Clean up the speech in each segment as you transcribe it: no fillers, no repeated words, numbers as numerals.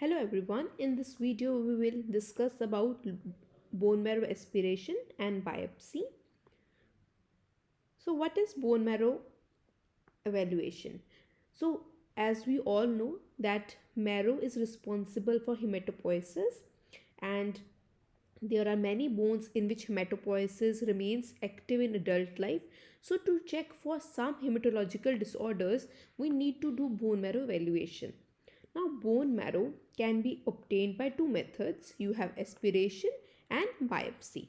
Hello everyone, in this video we will discuss about bone marrow aspiration and biopsy. So what is bone marrow evaluation? So as we all know that marrow is responsible for hematopoiesis, and there are many bones in which hematopoiesis remains active in adult life. So to check for some hematological disorders, we need to do bone marrow evaluation. Now, bone marrow can be obtained by two methods. You have aspiration and biopsy.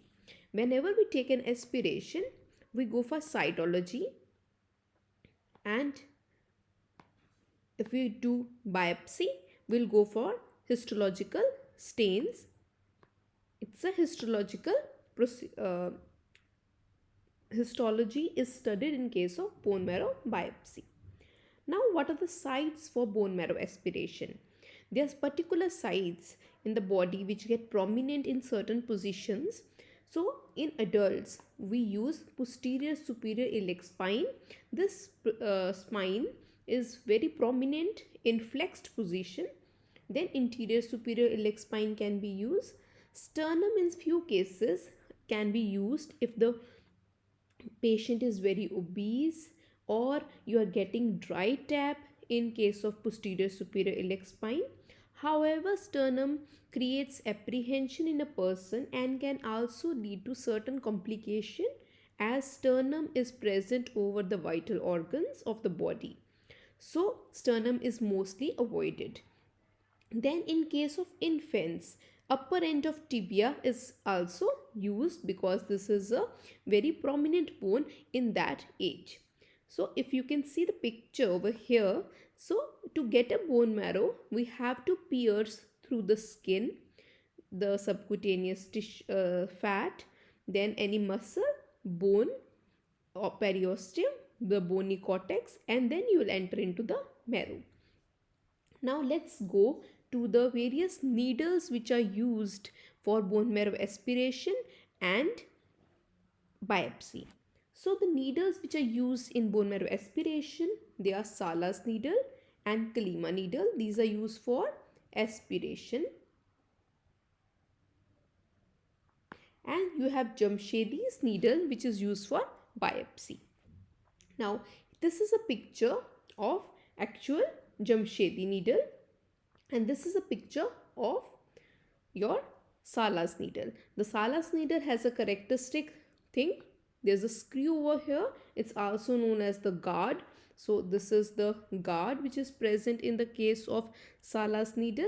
Whenever we take an aspiration, we go for cytology, and if we do biopsy, we'll go for histological stains. It's a histological histology is studied in case of bone marrow biopsy. Now, what are the sites for bone marrow aspiration? There's particular sites in the body which get prominent in certain positions. So, in adults, we use posterior superior iliac spine. This spine is very prominent in flexed position. Then anterior superior iliac spine can be used. Sternum in few cases can be used if the patient is very obese, or you are getting dry tap in case of posterior superior iliac spine. However, sternum creates apprehension in a person and can also lead to certain complication, as sternum is present over the vital organs of the body. So sternum is mostly avoided. Then in case of infants, upper end of tibia is also used because this is a very prominent bone in that age. So if you can see the picture over here, so to get a bone marrow, we have to pierce through the skin, the subcutaneous fat, then any muscle, bone or periosteum, the bony cortex, and then you will enter into the marrow. Now let's go to the various needles which are used for bone marrow aspiration and biopsy. So the needles which are used in bone marrow aspiration, they are Sala's needle and Kalima needle. These are used for aspiration. And you have Jamshedi's needle which is used for biopsy. Now this is a picture of actual Jamshedi needle, and this is a picture of your Sala's needle. The Sala's needle has a characteristic thing. There's a screw over here. It's also known as the guard. So this is the guard which is present in the case of Sala's needle,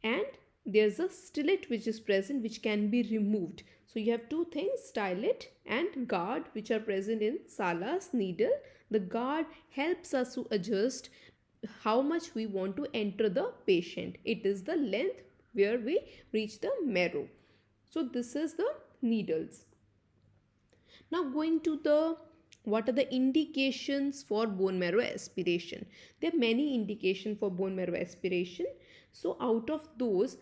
and there's a stylet which is present which can be removed. So you have two things, stylet and guard, which are present in Sala's needle. The guard helps us to adjust how much we want to enter the patient. It is the length where we reach the marrow. So this is the needles. Now going to the what are the indications for bone marrow aspiration? There are many indications for bone marrow aspiration. So out of those,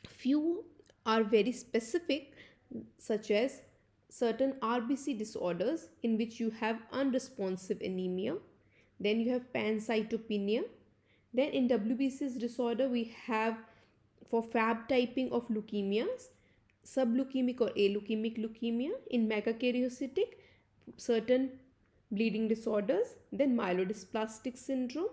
few are very specific, such as certain RBC disorders in which you have unresponsive anemia. Then you have pancytopenia. Then in WBC's disorder, we have for Fab typing of leukemias, subleukemic or aleukemic leukemia. In megakaryocytic, certain bleeding disorders. Then myelodysplastic syndrome,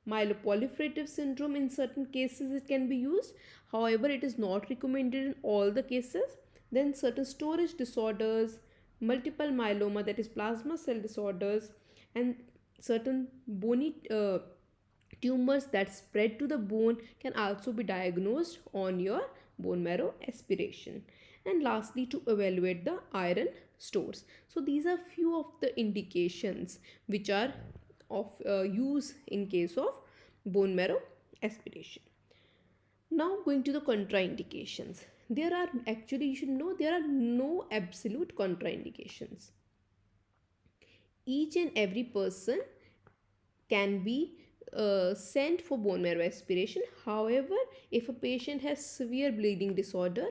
myeloproliferative syndrome. In certain cases it can be used, however it is not recommended in all the cases. Then certain storage disorders, multiple myeloma, that is plasma cell disorders, and certain bony tumors that spread to the bone can also be diagnosed on your bone marrow aspiration. And lastly, to evaluate the iron stores. So these are few of the indications which are of use in case of bone marrow aspiration. Now going to the contraindications. There are actually, you should know, there are no absolute contraindications. Each and every person can be sent for bone marrow aspiration. However, if a patient has severe bleeding disorder,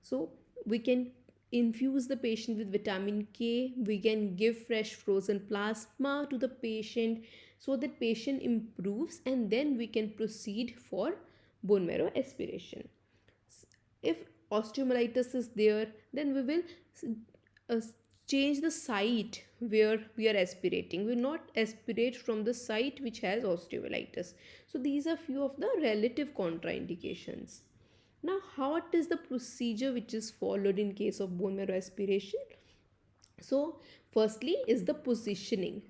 so we can infuse the patient with vitamin K. We can give fresh frozen plasma to the patient so that patient improves, and then we can proceed for bone marrow aspiration. If osteomyelitis is there, then we will uh, change the site where we are aspirating. We will not aspirate from the site which has osteomyelitis. So these are few of the relative contraindications. Now, what is the procedure which is followed in case of bone marrow aspiration? So firstly is the positioning.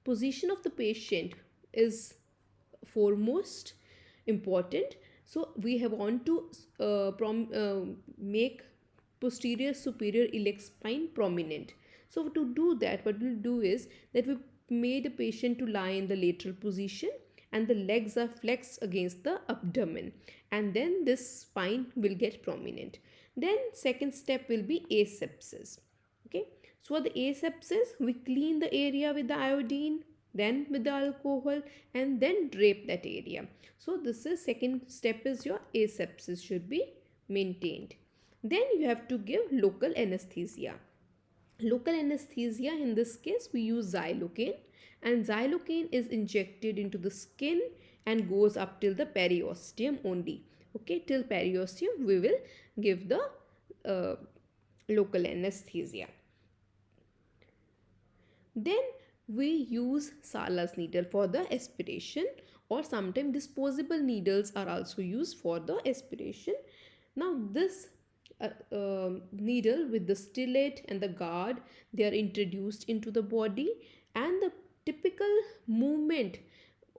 Position of the patient is foremost important. So we have want to make posterior superior iliac spine prominent. So to do that, what we'll do is that we made a patient to lie in the lateral position and the legs are flexed against the abdomen, and then this spine will get prominent. Then second step will be asepsis. Okay, so for the asepsis, we clean the area with the iodine, then with the alcohol, and then drape that area. So this is second step, is your asepsis should be maintained. Then you have to give local anesthesia. Local anesthesia, in this case we use xylocaine, and xylocaine is injected into the skin and goes up till the periosteum only. Okay, till periosteum we will give the uh, local anesthesia. Then we use Sala's needle for the aspiration, or sometimes disposable needles are also used for the aspiration. Now this needle with the stellate and the guard, they are introduced into the body, and the typical movement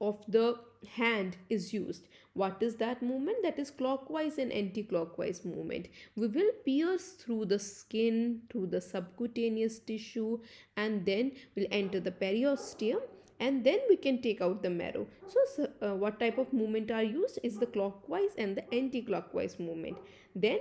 of the hand is used. What is that movement? That is clockwise and anti-clockwise movement. We will pierce through the skin, through the subcutaneous tissue, and then we'll enter the periosteum, and then we can take out the marrow. So what type of movement are used is the clockwise and the anti-clockwise movement. Then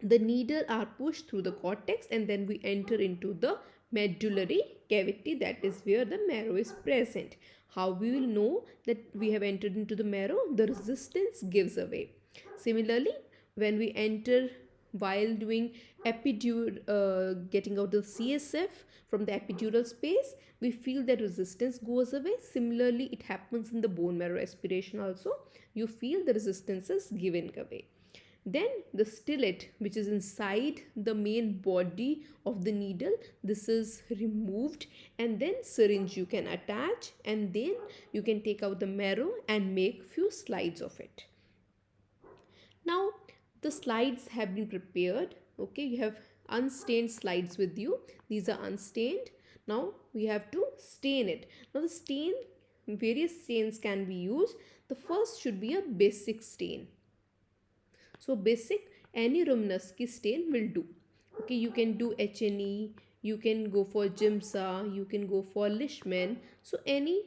the needle are pushed through the cortex, and then we enter into the medullary cavity, that is where the marrow is present. How we will know that we have entered into the marrow? The resistance gives away. Similarly, when we enter while doing epidural, getting out the CSF from the epidural space, we feel that resistance goes away. Similarly, it happens in the bone marrow aspiration also. You feel the resistance is given away. Then the stellate, which is inside the main body of the needle, this is removed, and then syringe you can attach, and then you can take out the marrow and make few slides of it. Now the slides have been prepared. Okay, you have unstained slides with you. These are unstained. Now we have to stain it. Now the stain, various stains can be used. The first should be a basic stain. So basic, any Romanesque stain will do. Okay, you can do HNE, you can go for Jimsa, you can go for Lishman. So any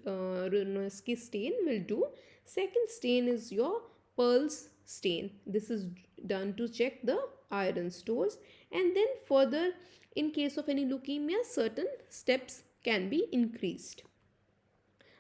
Romanesque stain will do. Second stain is your Pearls stain. This is done to check the iron stores. And then further, in case of any leukemia, certain steps can be increased.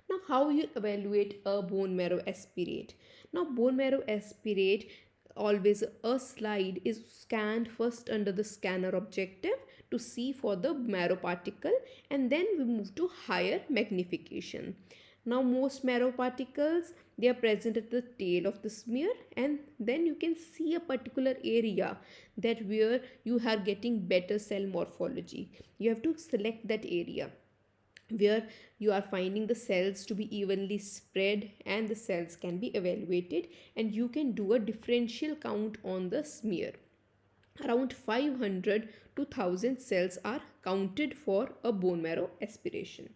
Now, how you evaluate a bone marrow aspirate? Now, bone marrow aspirate, always a slide is scanned first under the scanner objective to see for the marrow particle, and then we move to higher magnification. Now, most marrow particles, they are present at the tail of the smear, and then you can see a particular area that where you are getting better cell morphology. You have to select that area where you are finding the cells to be evenly spread, and the cells can be evaluated, and you can do a differential count on the smear. Around 500 to 1000 cells are counted for a bone marrow aspiration.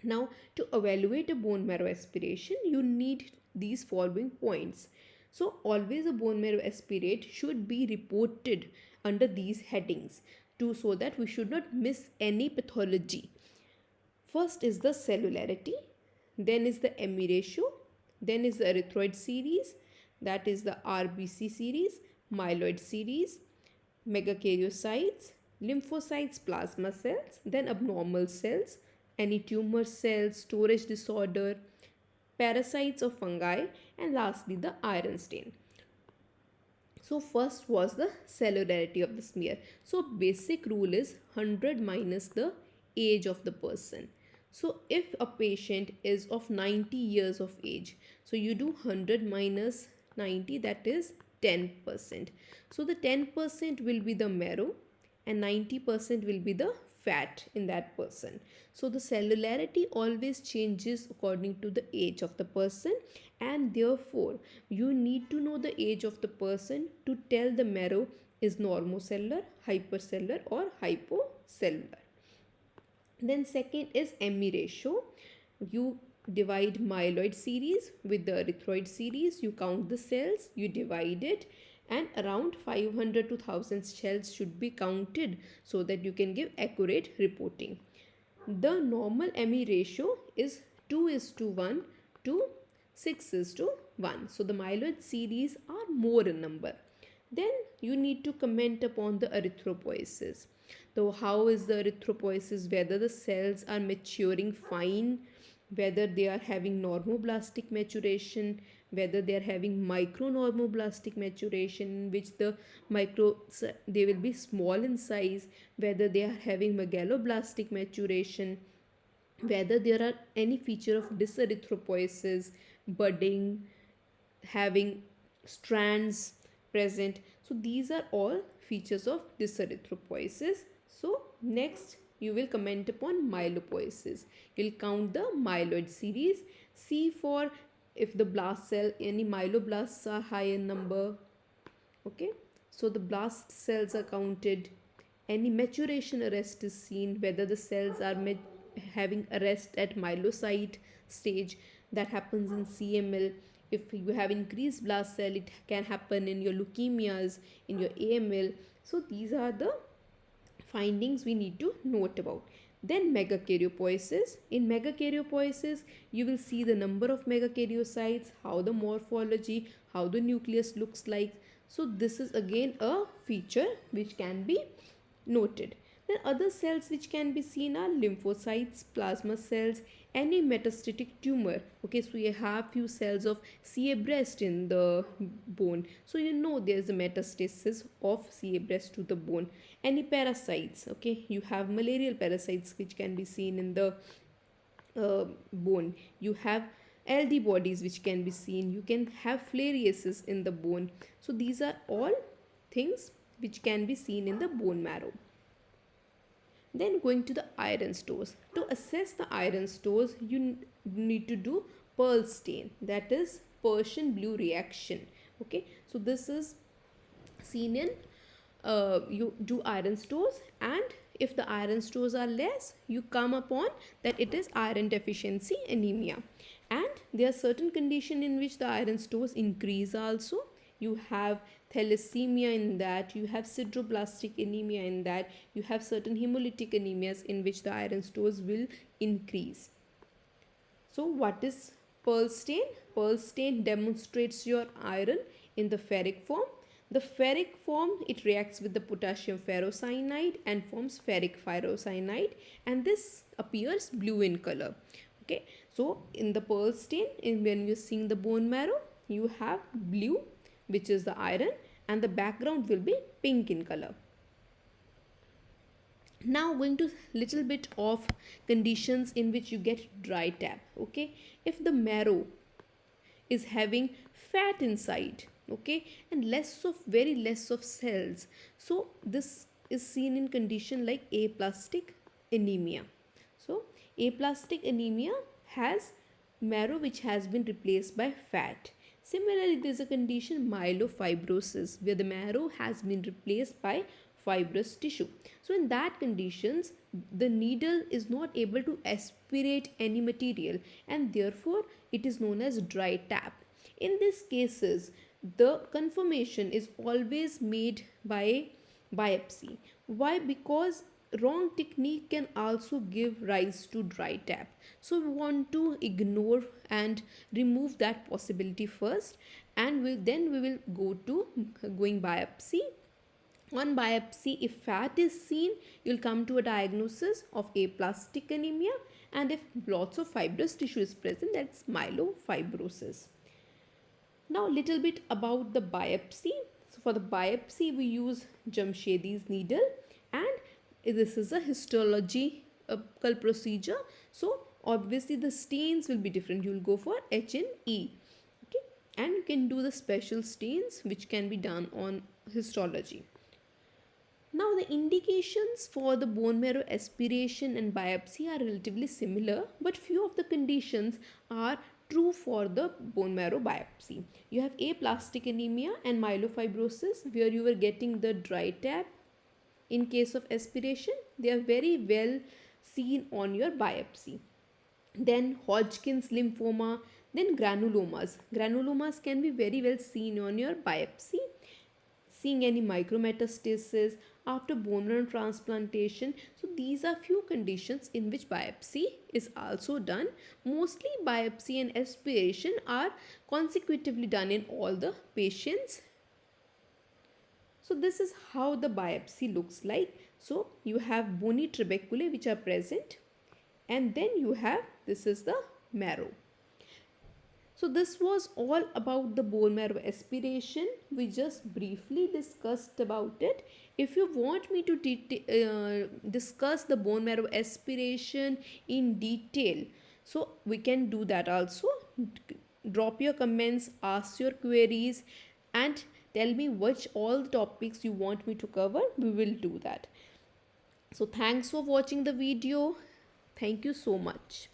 Now, to evaluate a bone marrow aspiration, you need these following points. So always a bone marrow aspirate should be reported under these headings, to so that we should not miss any pathology. First is the cellularity, then is the M ratio, then is the erythroid series, that is the RBC series, myeloid series, megakaryocytes, lymphocytes, plasma cells, then abnormal cells, any tumor cells, storage disorder, parasites or fungi, and lastly the iron stain. So first was the cellularity of the smear. So basic rule is 100 minus the age of the person. So if a patient is of 90 years of age, so you do 100 minus 90, that is 10%. So the 10% will be the marrow and 90% will be the fat in that person. So the cellularity always changes according to the age of the person, and therefore you need to know the age of the person to tell the marrow is normocellular, hypercellular or hypocellular. Then second is ME ratio. You divide myeloid series with the erythroid series. You count the cells, you divide it, and around 500 to 1000 cells should be counted so that you can give accurate reporting. The normal ME ratio is 2 is to 1 to 6 is to 1. So the myeloid series are more in number. Then you need to comment upon the erythropoiesis. So how is the erythropoiesis, whether the cells are maturing fine, whether they are having normoblastic maturation, whether they are having micronormoblastic maturation, in which the micro they will be small in size, whether they are having megaloblastic maturation, whether there are any feature of dyserythropoiesis, budding, having strands present. So these are all features of dyserythropoiesis. So next you will comment upon myelopoiesis. You'll count the myeloid series, see for if the blast cell, any myeloblasts are high in number. Okay, so the blast cells are counted, any maturation arrest is seen, whether the cells are having arrest at myelocyte stage, that happens in CML. If you have increased blast cell, it can happen in your leukemias, in your AML. So these are the findings we need to note about. Then megakaryopoiesis. In megakaryopoiesis, you will see the number of megakaryocytes, how the morphology, how the nucleus looks like. So this is again a feature which can be noted. Then other cells which can be seen are lymphocytes, plasma cells, any metastatic tumor. Okay, so you have few cells of CA breast in the bone, so you know there's a metastasis of CA breast to the bone. Any parasites, okay, you have malarial parasites which can be seen in the bone. You have LD bodies which can be seen. You can have filariasis in the bone. So these are all things which can be seen in the bone marrow. Then going to the iron stores. To assess the iron stores, you need to do pearl stain, that is Persian blue reaction. Okay, so this is seen in you do iron stores, and if the iron stores are less, you come upon that it is iron deficiency anemia. And there are certain conditions in which the iron stores increase also. You have thalassemia in that, you have sideroblastic anemia in that, you have certain hemolytic anemias in which the iron stores will increase. So what is pearl stain? Pearl stain demonstrates your iron in the ferric form. The ferric form, it reacts with the potassium ferrocyanide and forms ferric ferrocyanide, and this appears blue in color. Okay, so in the pearl stain, when you're seeing the bone marrow, you have blue, which is the iron, and the background will be pink in color. Now going to little bit of conditions in which you get dry tap. Okay, if the marrow is having fat inside, okay, and very less of cells, so this is seen in condition like aplastic anemia. So aplastic anemia has marrow which has been replaced by fat. Similarly, there is a condition myelofibrosis where the marrow has been replaced by fibrous tissue. So in that conditions, the needle is not able to aspirate any material, and therefore it is known as dry tap. In these cases, the confirmation is always made by biopsy. Why? Because wrong technique can also give rise to dry tap. So we want to ignore and remove that possibility first, and then we will go to going biopsy. On biopsy, if fat is seen, you'll come to a diagnosis of aplastic anemia, and if lots of fibrous tissue is present, that's myelofibrosis. Now little bit about the biopsy. So for the biopsy, we use Jamshedi's needle, and this is a histology procedure. So obviously the stains will be different. You'll go for H and E. Okay, and you can do the special stains which can be done on histology. Now, the indications for the bone marrow aspiration and biopsy are relatively similar, but few of the conditions are true for the bone marrow biopsy. You have aplastic anemia and myelofibrosis, where you are getting the dry tap. In case of aspiration, they are very well seen on your biopsy. Then Hodgkin's lymphoma, then granulomas. Granulomas can be very well seen on your biopsy. Seeing any micrometastasis after bone marrow transplantation. So these are few conditions in which biopsy is also done. Mostly biopsy and aspiration are consecutively done in all the patients. So this is how the biopsy looks like. So you have bony trabeculae which are present, and then you have, this is the marrow. So this was all about the bone marrow aspiration. We just briefly discussed about it. If you want me to discuss the bone marrow aspiration in detail, so we can do that also. Drop your comments, ask your queries, and tell me which all the topics you want me to cover. We will do that. So thanks for watching the video. Thank you so much.